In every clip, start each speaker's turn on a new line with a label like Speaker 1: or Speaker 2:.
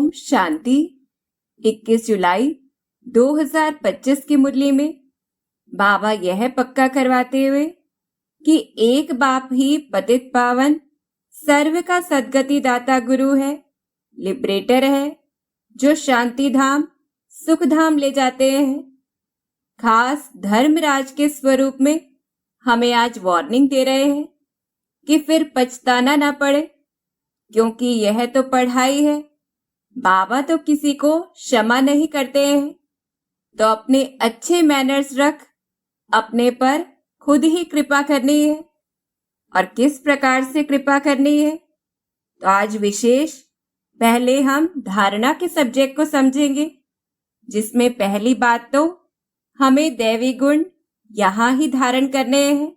Speaker 1: ओम शांति। 21 जुलाई 2025 की मुरली में बाबा यह पक्का करवाते हुए कि एक बाप ही पतित पावन सर्व का सद्गति दाता गुरु है, लिबरेटर है, जो शांति धाम सुख धाम ले जाते हैं। खास धर्मराज के स्वरूप में हमें आज वार्निंग दे रहे हैं कि फिर पछताना ना पड़े, क्योंकि यह तो पढ़ाई है। बाबा तो किसी को क्षमा नहीं करते हैं, तो अपने अच्छे मैनर्स रख, अपने पर खुद ही कृपा करनी है। और किस प्रकार से कृपा करनी है, तो आज विशेष पहले हम धारणा के सब्जेक्ट को समझेंगे, जिसमें पहली बात तो हमें दैवी गुण यहां ही धारण करने हैं।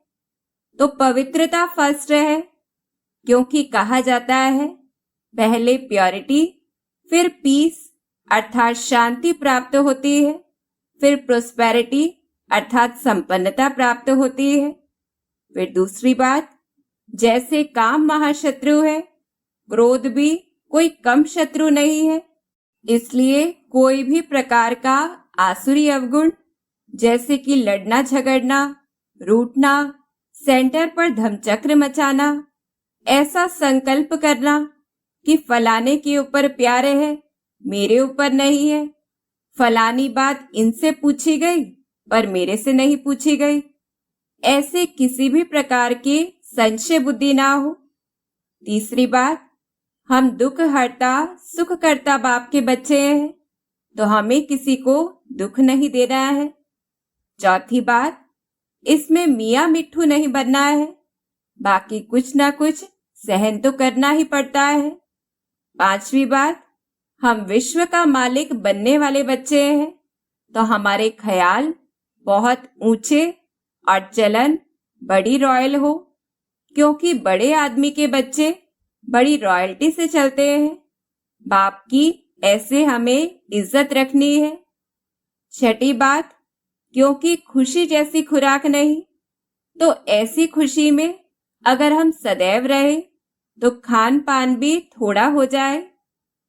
Speaker 1: तो पवित्रता फर्स्ट है, क्योंकि कहा जाता है पहले प्योरिटी फिर पीस अर्थात शांति प्राप्त होती है, फिर प्रोस्पेरिटी अर्थात संपन्नता प्राप्त होती है। फिर दूसरी बात, जैसे काम महाशत्रु है, क्रोध भी कोई कम शत्रु नहीं है। इसलिए कोई भी प्रकार का आसुरी अवगुण जैसे कि लड़ना झगड़ना, रूठना, सेंटर पर धमचक्र मचाना, ऐसा संकल्प करना कि फलाने के ऊपर प्यार है, मेरे ऊपर नहीं है, फलानी बात इनसे पूछी गई पर मेरे से नहीं पूछी गई, ऐसे किसी भी प्रकार के संशय बुद्धि ना हो। तीसरी बात, हम दुख हरता सुख करता बाप के बच्चे हैं, तो हमें किसी को दुख नहीं देना है। चौथी बात, इसमें मियाँ मिट्ठू नहीं बनना है, बाकी कुछ ना कुछ सहन तो करना ही पड़ता है। पांचवी बात, हम विश्व का मालिक बनने वाले बच्चे हैं, तो हमारे ख्याल बहुत ऊंचे और चलन बड़ी रॉयल हो, क्योंकि बड़े आदमी के बच्चे बड़ी रॉयल्टी से चलते हैं। बाप की ऐसे हमें इज्जत रखनी है। छठी बात, क्योंकि खुशी जैसी खुराक नहीं, तो ऐसी खुशी में अगर हम सदैव रहे तो खान पान भी थोड़ा हो जाए,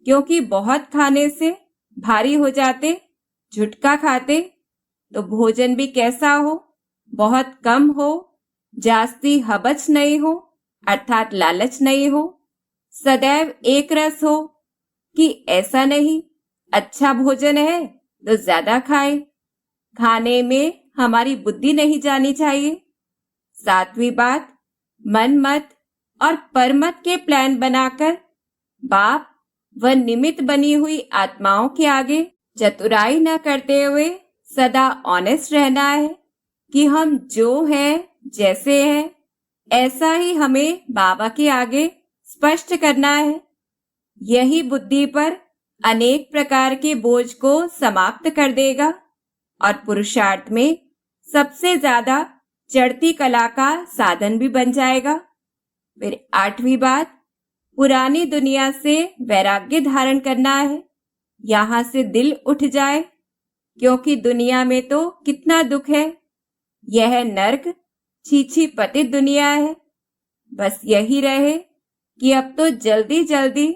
Speaker 1: क्योंकि बहुत खाने से भारी हो जाते, झुटका खाते तो भोजन भी कैसा हो, बहुत कम हो, जास्ती हबच नहीं हो अर्थात लालच नहीं हो, सदैव एक रस हो कि ऐसा नहीं अच्छा भोजन है तो ज्यादा खाए, खाने में हमारी बुद्धि नहीं जानी चाहिए। सातवीं बात, मन मत और परमत के प्लान बनाकर बाप व निमित्त बनी हुई आत्माओं के आगे चतुराई न करते हुए सदा ऑनेस्ट रहना है कि हम जो हैं जैसे हैं ऐसा ही हमें बाबा के आगे स्पष्ट करना है। यही बुद्धि पर अनेक प्रकार के बोझ को समाप्त कर देगा और पुरुषार्थ में सबसे ज्यादा चढ़ती कला का साधन भी बन जाएगा। फिर आठवीं बात, पुरानी दुनिया से वैराग्य धारण करना है, यहां से दिल उठ जाए, क्योंकि दुनिया में तो कितना दुख है, यह नर्क छीछी पतित दुनिया है। बस यही रहे कि अब तो जल्दी जल्दी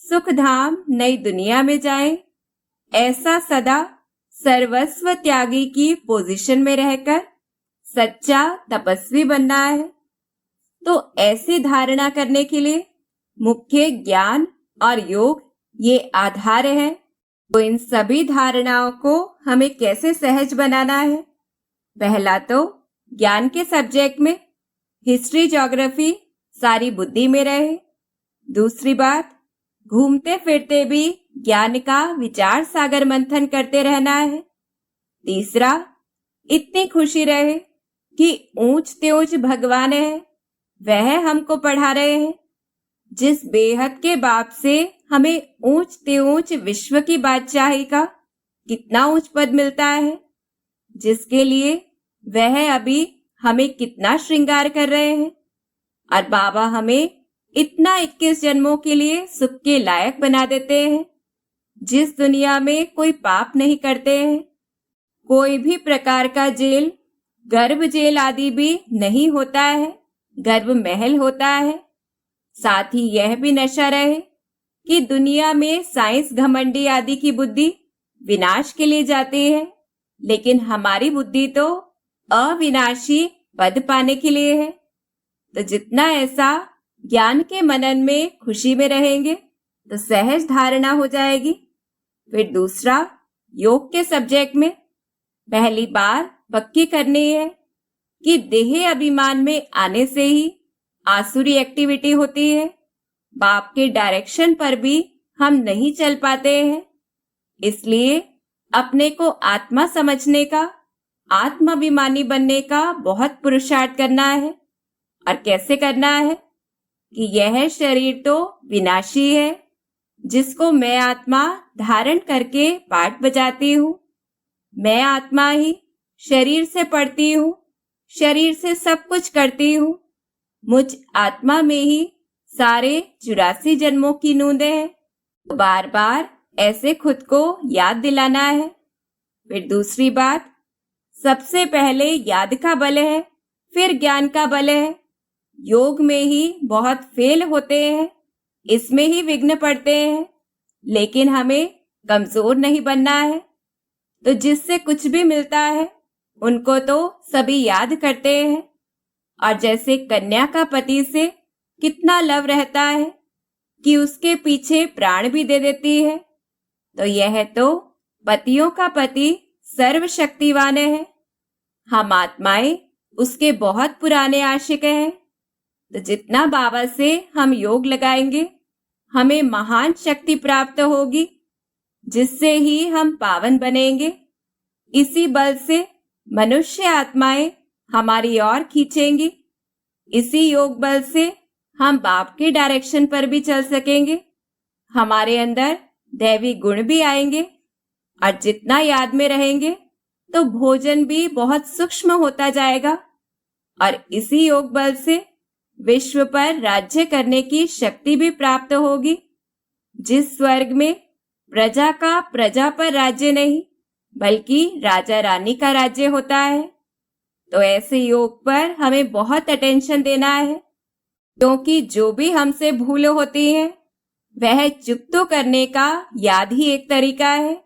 Speaker 1: सुख धाम नई दुनिया में जाए, ऐसा सदा सर्वस्व त्यागी की पोजीशन में रहकर सच्चा तपस्वी बनना है। तो ऐसी धारणा करने के लिए मुख्य ज्ञान और योग ये आधार है। तो इन सभी धारणाओं को हमें कैसे सहज बनाना है? पहला तो ज्ञान के सब्जेक्ट में हिस्ट्री ज्योग्राफी सारी बुद्धि में रहे। दूसरी बात, घूमते फिरते भी ज्ञान का विचार सागर मंथन करते रहना है। तीसरा, इतनी खुशी रहे कि ऊंच तेऊच भगवान है, वह हमको पढ़ा रहे हैं। जिस बेहद के बाप से हमें ऊंच तेऊच विश्व की बादशाही का कितना उच्च पद मिलता है, जिसके लिए वह अभी हमें कितना श्रृंगार कर रहे हैं, और बाबा हमें इतना 21 जन्मों के लिए सुख के लायक बना देते हैं, जिस दुनिया में कोई पाप नहीं करते हैं, कोई भी प्रकार का जेल, गर्भ जेल आदि भी नहीं होता है, गर्भ महल होता है। साथ ही यह भी नशा रहे कि दुनिया में साइंस घमंडी आदि की बुद्धि विनाश के लिए जाती है, लेकिन हमारी बुद्धि तो अविनाशी पद पाने के लिए है। तो जितना ऐसा ज्ञान के मनन में खुशी में रहेंगे तो सहज धारणा हो जाएगी। फिर दूसरा, योग के सब्जेक्ट में पहली बार पक्की करनी है कि देह अभिमान में आने से ही आसुरी एक्टिविटी होती है। बाप के डायरेक्शन पर भी हम नहीं चल पाते हैं। इसलिए अपने को आत्मा समझने का, आत्माभिमानी बनने का बहुत पुरुषार्थ करना है। और कैसे करना है कि यह शरीर तो विनाशी है, जिसको मैं आत्मा धारण करके पाठ बजाती हूँ। मैं आत्मा ही शरीर से पढ़ती हूँ, शरीर से सब कुछ करती हूँ। मुझ आत्मा में ही सारे 84 जन्मों की नूंदें हैं। तो बार बार ऐसे खुद को याद दिलाना है। फिर दूसरी बात, सबसे पहले याद का बल है, फिर ज्ञान का बल है। योग में ही बहुत फेल होते हैं, इसमें ही विघ्न पड़ते हैं, लेकिन हमें कमजोर नहीं बनना है। तो जिससे कुछ भी मिलता है उनको तो सभी याद करते हैं। और जैसे कन्या का पति से कितना लव रहता है कि उसके पीछे प्राण भी दे देती है, तो यह तो पतियों का पति सर्वशक्तिवान है। हम आत्माएं उसके बहुत पुराने आशिक हैं। तो जितना बाबा से हम योग लगाएंगे, हमें महान शक्ति प्राप्त होगी, जिससे ही हम पावन बनेंगे। इसी बल से मनुष्य आत्माएं हमारी ओर खींचेंगी। इसी योग बल से हम बाप के डायरेक्शन पर भी चल सकेंगे। हमारे अंदर दैवी गुण भी आएंगे। और जितना याद में रहेंगे तो भोजन भी बहुत सूक्ष्म होता जाएगा। और इसी योग बल से विश्व पर राज्य करने की शक्ति भी प्राप्त होगी। जिस स्वर्ग में प्रजा का प्रजा पर राज्य नहीं, बल्कि राजा रानी का राज्य होता है। तो ऐसे योग पर हमें बहुत अटेंशन देना है, क्योंकि जो भी हमसे भूल होती है वह चुप करने का याद ही एक तरीका है।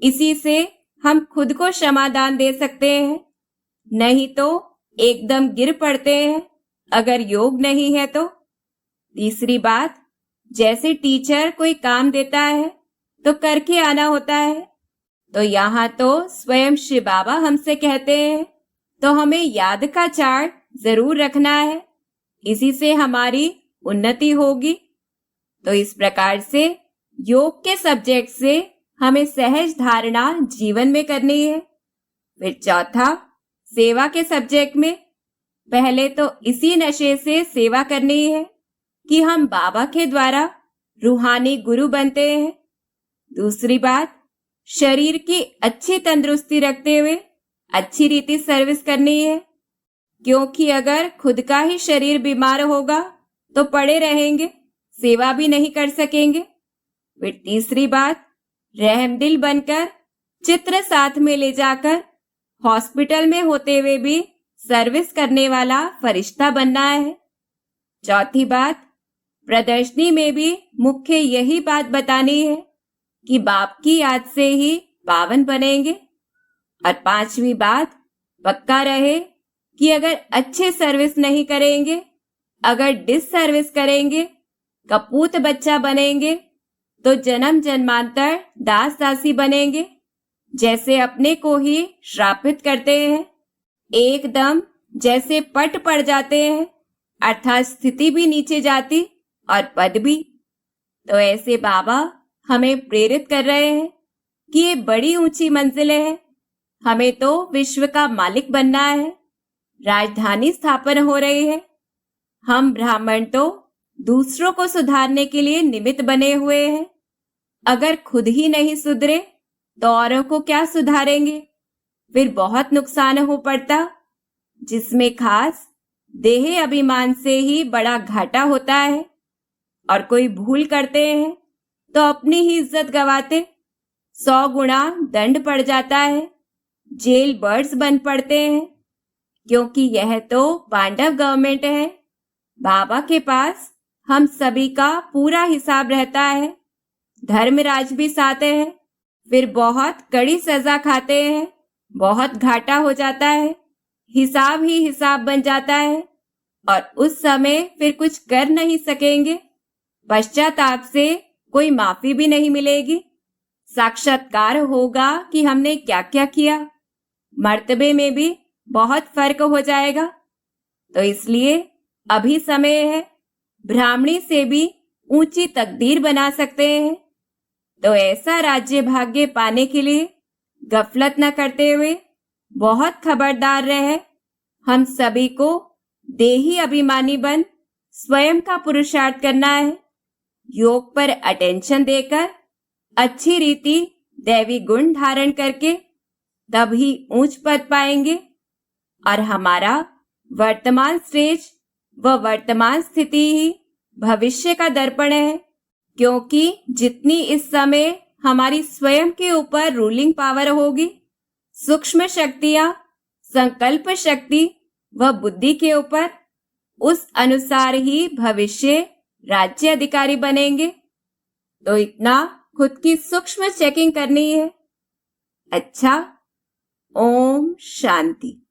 Speaker 1: इसी से हम खुद को क्षमादान दे सकते हैं, नहीं तो एकदम गिर पड़ते हैं अगर योग नहीं है तो। तीसरी बात, जैसे टीचर कोई काम देता है तो करके आना होता है, तो यहाँ तो स्वयं शिव बाबा हमसे कहते हैं, तो हमें याद का चार्ट जरूर रखना है। इसी से हमारी उन्नति होगी। तो इस प्रकार से योग के सब्जेक्ट से हमें सहज धारणा जीवन में करनी है। फिर चौथा, सेवा के सब्जेक्ट में पहले तो इसी नशे से सेवा करनी है कि हम बाबा के द्वारा रूहानी गुरु बनते हैं। दूसरी बात, शरीर की अच्छी तंदुरुस्ती रखते हुए अच्छी रीति सर्विस करनी है, क्योंकि अगर खुद का ही शरीर बीमार होगा तो पड़े रहेंगे, सेवा भी नहीं कर सकेंगे। फिर तीसरी बात, रहमदिल बनकर चित्र साथ में ले जाकर हॉस्पिटल में होते हुए भी सर्विस करने वाला फरिश्ता बनना है। चौथी बात, प्रदर्शनी में भी मुख्य यही बात बतानी है कि बाप की याद से ही पावन बनेंगे। और पांचवी बात, पक्का रहे कि अगर अच्छे सर्विस नहीं करेंगे, अगर डिस सर्विस करेंगे, कपूत बच्चा बनेंगे, तो जन्म जन्मांतर दास दासी बनेंगे, जैसे अपने को ही श्रापित करते हैं। एकदम जैसे पट पड़ जाते हैं, अर्थात स्थिति भी नीचे जाती और पद भी। तो ऐसे बाबा हमें प्रेरित कर रहे हैं कि ये बड़ी ऊंची मंजिलें हैं, हमें तो विश्व का मालिक बनना है। राजधानी स्थापन हो रही है। हम ब्राह्मण तो दूसरों को सुधारने के लिए निमित्त बने हुए हैं। अगर खुद ही नहीं सुधरे तो औरों को क्या सुधारेंगे? फिर बहुत नुकसान हो पड़ता, जिसमें खास देह अभिमान से ही बड़ा घाटा होता है। और कोई भूल करते हैं तो अपनी ही इज्जत गवाते, 100 गुना दंड पड़ जाता है, जेल बर्ड्स बन पड़ते हैं। क्योंकि यह तो पांडव गवर्नमेंट है। बाबा के पास हम सभी का पूरा हिसाब रहता है। धर्मराज भी साते हैं, फिर बहुत कड़ी सजा खाते हैं, बहुत घाटा हो जाता है, हिसाब ही हिसाब बन जाता है और उस समय फिर कुछ कर नहीं सकेंगे। पश्चाताप से कोई माफी भी नहीं मिलेगी। साक्षात्कार होगा कि हमने क्या क्या किया। मर्तबे में भी बहुत फर्क हो जाएगा। तो इसलिए अभी समय है, ब्राह्मणी से भी ऊंची तकदीर बना सकते हैं। तो ऐसा राज्य भाग्य पाने के लिए गफलत न करते हुए बहुत खबरदार रहे। हम सभी को देही अभिमानी बन स्वयं का पुरुषार्थ करना है। योग पर अटेंशन देकर अच्छी रीति दैवी गुण धारण करके तभी ऊंच पद पाएंगे और हमारा वर्तमान स्टेज व वर्तमान स्थिति ही भविष्य का दर्पण है। क्योंकि जितनी इस समय हमारी स्वयं के ऊपर रूलिंग पावर होगी, सूक्ष्म शक्तियां संकल्प शक्ति व बुद्धि के ऊपर, उस अनुसार ही भविष्य राज्य अधिकारी बनेंगे। तो इतना खुद की सूक्ष्म चेकिंग करनी है। अच्छा, ओम शांति।